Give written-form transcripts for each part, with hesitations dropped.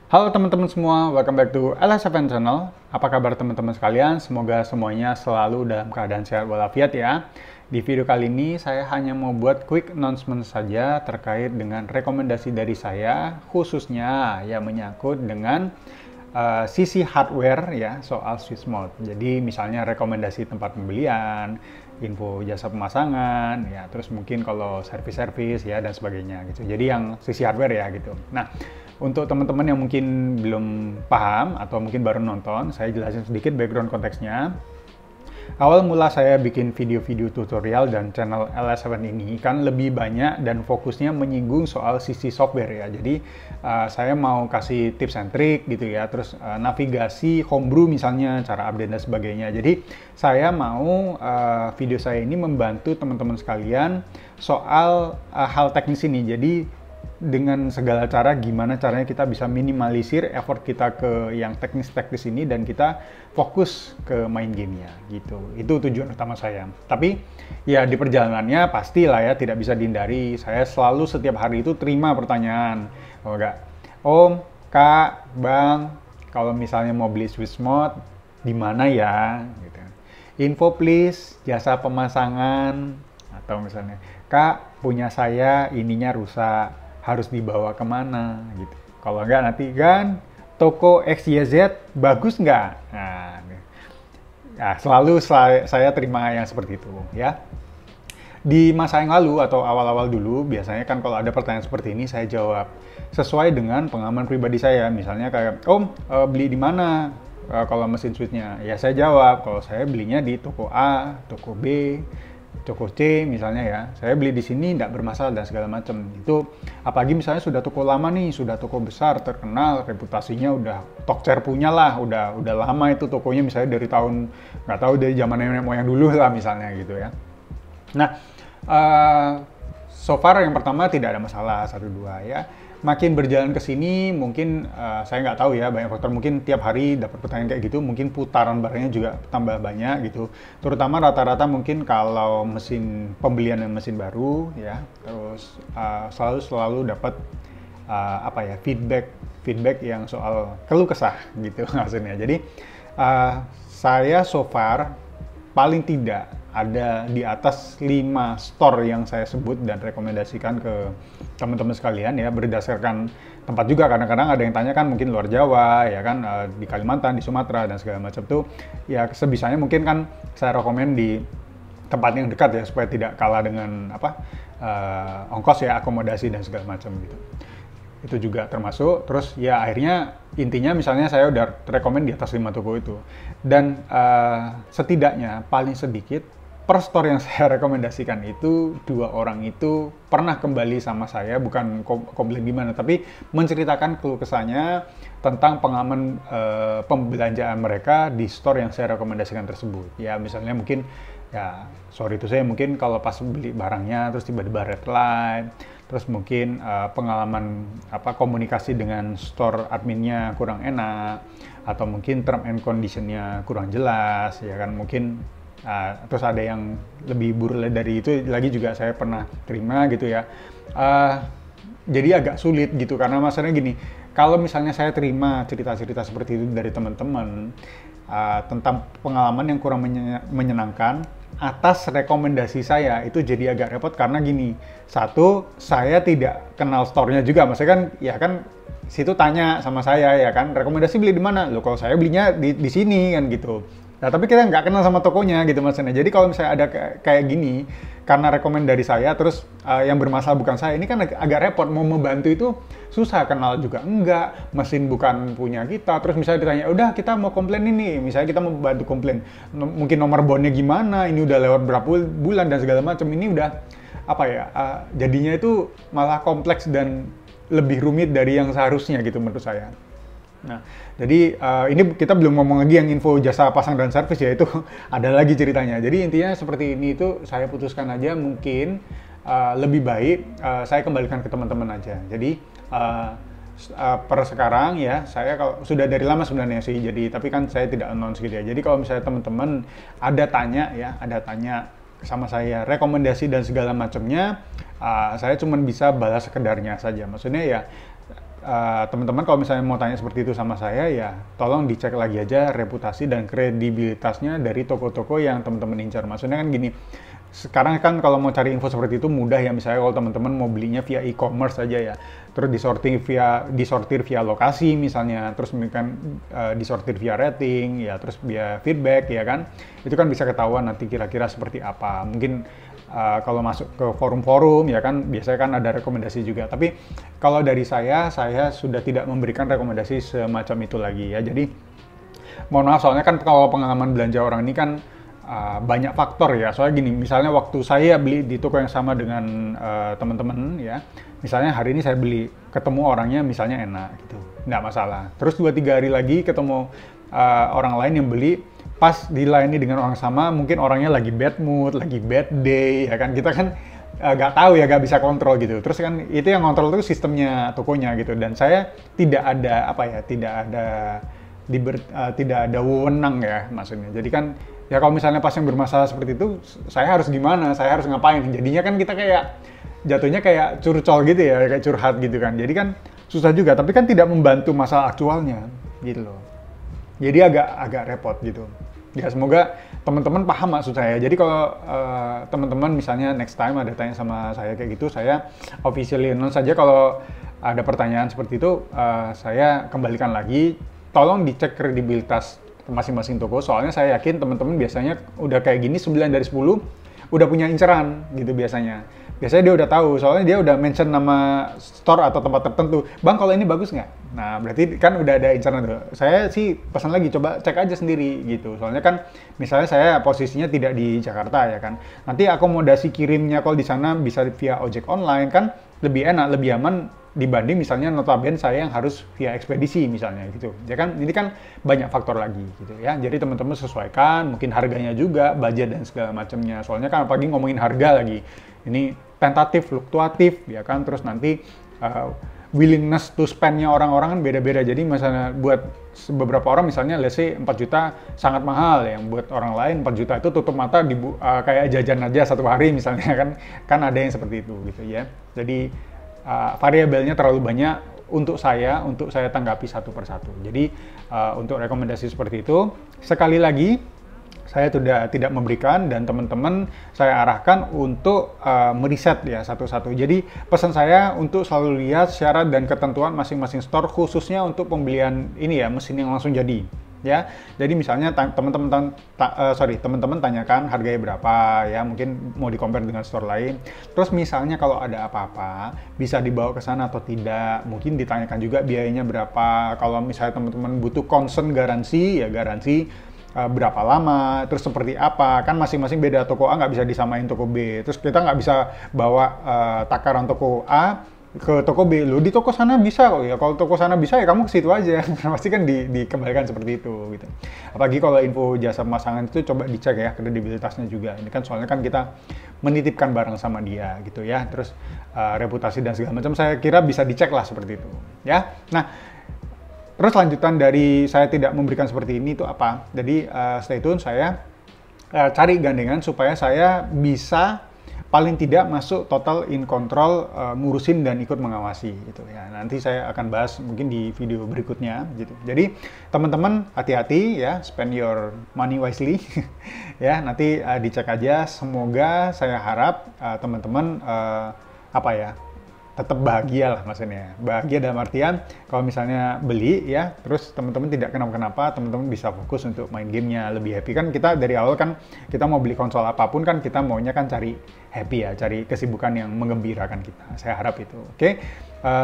Halo teman-teman semua, welcome back to LS7 Channel. Apa kabar teman-teman sekalian? Semoga semuanya selalu dalam keadaan sehat walafiat ya. Di video kali ini saya hanya mau buat quick announcement saja terkait dengan rekomendasi dari saya, khususnya yang menyangkut dengan sisi hardware ya soal switch mode. Jadi misalnya rekomendasi tempat pembelian, info jasa pemasangan, ya terus mungkin kalau servis-servis ya dan sebagainya gitu. Jadi yang sisi hardware ya gitu. Nah, untuk teman-teman yang mungkin belum paham atau mungkin baru nonton, saya jelasin sedikit background konteksnya. Awal mula saya bikin video-video tutorial dan channel LS7 ini kan lebih banyak dan fokusnya menyinggung soal sisi software ya. Jadi saya mau kasih tips and trick gitu ya, terus navigasi homebrew misalnya, cara update dan sebagainya. Jadi saya mau video saya ini membantu teman-teman sekalian soal hal teknis ini. Jadi dengan segala cara gimana caranya kita bisa minimalisir effort kita ke yang teknis-teknis ini dan kita fokus ke main gamenya gitu. Itu tujuan utama saya. Tapi ya di perjalanannya pastilah ya tidak bisa dihindari. Saya selalu setiap hari itu terima pertanyaan. Oh enggak, Om, Kak, Bang, kalau misalnya mau beli switch mode di mana ya? Gitu. Info please, jasa pemasangan atau misalnya Kak punya saya ininya rusak. Harus dibawa kemana gitu. Kalau enggak nanti kan toko XYZ bagus nggak? Nah, selalu saya terima yang seperti itu ya. Di masa yang lalu atau awal-awal dulu biasanya kan kalau ada pertanyaan seperti ini saya jawab sesuai dengan pengalaman pribadi saya. Misalnya kayak, Om beli di mana kalau mesin switchnya? Ya saya jawab kalau saya belinya di toko A, toko B, toko C misalnya ya, saya beli di sini tidak bermasalah dan segala macam. Itu apalagi misalnya sudah toko lama nih, sudah toko besar, terkenal, reputasinya udah Tokcer punya lah, udah lama itu tokonya misalnya dari tahun nggak tahu dari zaman nenek moyang dulu lah misalnya gitu ya. Nah, so far yang pertama tidak ada masalah 1-2 ya. Makin berjalan ke sini mungkin saya nggak tahu ya, banyak faktor, mungkin tiap hari dapat pertanyaan kayak gitu, mungkin putaran barangnya juga tambah banyak gitu, terutama rata-rata mungkin kalau pembelian mesin baru ya, terus selalu dapat feedback yang soal keluh kesah gitu maksudnya. Jadi saya so far paling tidak ada di atas 5 store yang saya sebut dan rekomendasikan ke teman-teman sekalian ya, berdasarkan tempat juga. Kadang-kadang ada yang tanya kan mungkin luar Jawa ya kan, di Kalimantan, di Sumatera dan segala macam tuh ya, sebisanya mungkin kan saya rekomend di tempat yang dekat ya supaya tidak kalah dengan ongkos ya, akomodasi dan segala macam gitu. Itu juga termasuk. Terus ya akhirnya intinya misalnya saya udah rekomend di atas 5 toko itu, dan setidaknya paling sedikit per store yang saya rekomendasikan itu 2 orang itu pernah kembali sama saya, bukan komplain gimana, tapi menceritakan keluh kesahnya tentang pengalaman pembelanjaan mereka di store yang saya rekomendasikan tersebut. Ya misalnya mungkin ya sorry itu saya mungkin kalau pas beli barangnya terus tiba-tiba red light, terus mungkin pengalaman komunikasi dengan store adminnya kurang enak, atau mungkin term and conditionnya kurang jelas ya kan, mungkin terus ada yang lebih buruk dari itu lagi juga saya pernah terima gitu ya. Jadi agak sulit gitu, karena masalahnya gini, kalau misalnya saya terima cerita-cerita seperti itu dari teman-teman tentang pengalaman yang kurang menyenangkan atas rekomendasi saya, itu jadi agak repot. Karena gini, satu, saya tidak kenal store-nya juga, maksudnya kan ya kan situ tanya sama saya ya kan, rekomendasi beli di mana? Loh kalau saya belinya di sini kan gitu. Nah tapi kita nggak kenal sama tokonya gitu maksudnya. Jadi kalau misalnya ada kayak gini, karena rekomend dari saya, terus yang bermasalah bukan saya, ini kan agak repot. Mau membantu itu susah, kenal juga enggak, mesin bukan punya kita. Terus misalnya ditanya, udah kita mau komplain ini, misalnya kita mau bantu komplain, mungkin nomor bondnya gimana, ini udah lewat berapa bulan dan segala macam. Ini udah jadinya itu malah kompleks dan lebih rumit dari yang seharusnya gitu menurut saya. Nah, jadi ini kita belum ngomong lagi yang info jasa pasang dan servis ya, itu ada lagi ceritanya. Jadi intinya seperti ini, itu saya putuskan aja mungkin lebih baik saya kembalikan ke teman-teman aja. Jadi per sekarang ya, saya kalau sudah dari lama sebenarnya sih, jadi tapi kan saya tidak announce gitu ya. Jadi kalau misalnya teman-teman ada tanya sama saya rekomendasi dan segala macamnya, saya cuma bisa balas sekedarnya saja. Maksudnya ya teman-teman kalau misalnya mau tanya seperti itu sama saya, ya tolong dicek lagi aja reputasi dan kredibilitasnya dari toko-toko yang teman-teman incar. Maksudnya kan gini, sekarang kan kalau mau cari info seperti itu mudah ya, misalnya kalau teman-teman mau belinya via e-commerce aja ya, terus disortir via lokasi misalnya, terus kan disortir via rating ya, terus via feedback ya kan, itu kan bisa ketahuan nanti kira-kira seperti apa. Mungkin kalau masuk ke forum-forum ya kan biasanya kan ada rekomendasi juga, tapi kalau dari saya sudah tidak memberikan rekomendasi semacam itu lagi ya. Jadi mohon maaf, soalnya kan kalau pengalaman belanja orang ini kan banyak faktor ya. Soalnya gini, misalnya waktu saya beli di toko yang sama dengan teman-teman ya, misalnya hari ini saya beli, ketemu orangnya misalnya enak gitu, nggak masalah. Terus 2-3 hari lagi ketemu orang lain yang beli, pas dilayani dengan orang sama, mungkin orangnya lagi bad mood, lagi bad day, ya kan, kita kan nggak tahu ya, nggak bisa kontrol gitu. Terus kan itu yang kontrol itu sistemnya tokonya gitu, dan saya tidak ada tidak ada wewenang ya maksudnya. Jadi kan ya kalau misalnya pas yang bermasalah seperti itu, saya harus gimana, saya harus ngapain, jadinya kan kita kayak jatuhnya kayak curcol gitu ya, kayak curhat gitu kan. Jadi kan susah juga, tapi kan tidak membantu masalah aktualnya gitu loh. Jadi agak repot gitu. Ya semoga teman-teman paham maksud saya. Jadi kalau teman-teman misalnya next time ada tanya sama saya kayak gitu, saya officially announce saja kalau ada pertanyaan seperti itu, saya kembalikan lagi. Tolong dicek kredibilitas masing-masing toko, soalnya saya yakin teman-teman biasanya udah kayak gini 9 dari 10 udah punya inceran gitu biasanya. Biasanya dia udah tahu, soalnya dia udah mention nama store atau tempat tertentu. Bang, kalau ini bagus nggak? Nah, berarti kan udah ada inceran tuh. Saya sih pesan lagi, coba cek aja sendiri gitu. Soalnya kan, misalnya saya posisinya tidak di Jakarta ya kan. Nanti akomodasi kirimnya kalau di sana bisa via ojek online kan lebih enak, lebih aman dibanding misalnya notabene saya yang harus via ekspedisi misalnya gitu. Ya kan, ini kan banyak faktor lagi gitu ya. Jadi teman-teman sesuaikan, mungkin harganya juga, budget dan segala macamnya. Soalnya kan apalagi ngomongin harga lagi. Ini tentatif, fluktuatif, ya kan, terus nanti willingness to spend-nya orang-orang kan beda-beda. Jadi misalnya buat beberapa orang misalnya let's say 4 juta sangat mahal, yang buat orang lain 4 juta itu tutup mata kayak jajan aja satu hari misalnya kan ada yang seperti itu gitu ya. Jadi variabelnya terlalu banyak untuk saya tanggapi satu persatu. Jadi untuk rekomendasi seperti itu, sekali lagi saya sudah tidak memberikan, dan teman-teman saya arahkan untuk meriset ya satu-satu. Jadi pesan saya untuk selalu lihat syarat dan ketentuan masing-masing store, khususnya untuk pembelian ini ya, mesin yang langsung jadi. Ya, jadi misalnya teman-teman tanyakan harganya berapa ya, mungkin mau di-compare dengan store lain. Terus misalnya kalau ada apa-apa bisa dibawa ke sana atau tidak, mungkin ditanyakan juga biayanya berapa. Kalau misalnya teman-teman butuh concern garansi ya, garansi berapa lama, terus seperti apa, kan masing-masing beda. Toko A nggak bisa disamain toko B, terus kita nggak bisa bawa takaran toko A ke toko B, lo di toko sana bisa kok ya, kalau toko sana bisa ya kamu ke situ aja. Pasti kan dikembalikan seperti itu gitu. Apalagi kalau info jasa pemasangan itu coba dicek ya kredibilitasnya juga. Ini kan soalnya kan kita menitipkan barang sama dia gitu ya, terus reputasi dan segala macam saya kira bisa dicek lah seperti itu ya. Nah, terus lanjutan dari saya tidak memberikan seperti ini itu apa? Jadi stay tune, saya cari gandengan supaya saya bisa paling tidak masuk total in control, ngurusin dan ikut mengawasi gitu ya. Nanti saya akan bahas mungkin di video berikutnya gitu. Jadi teman-teman hati-hati ya, spend your money wisely ya. Nanti dicek aja. Semoga saya harap teman-teman tetap bahagia lah maksudnya. Bahagia dalam artian kalau misalnya beli ya, terus teman-teman tidak kenapa-kenapa, teman-teman bisa fokus untuk main gamenya, lebih happy. Kan kita dari awal kan kita mau beli konsol apapun kan kita maunya kan cari happy ya, cari kesibukan yang menggembirakan kita. Saya harap itu. Oke,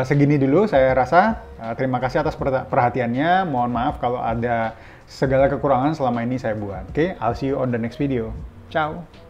segini dulu saya rasa. Terima kasih atas perhatiannya. Mohon maaf kalau ada segala kekurangan selama ini saya buat. Oke, I'll see you on the next video. Ciao.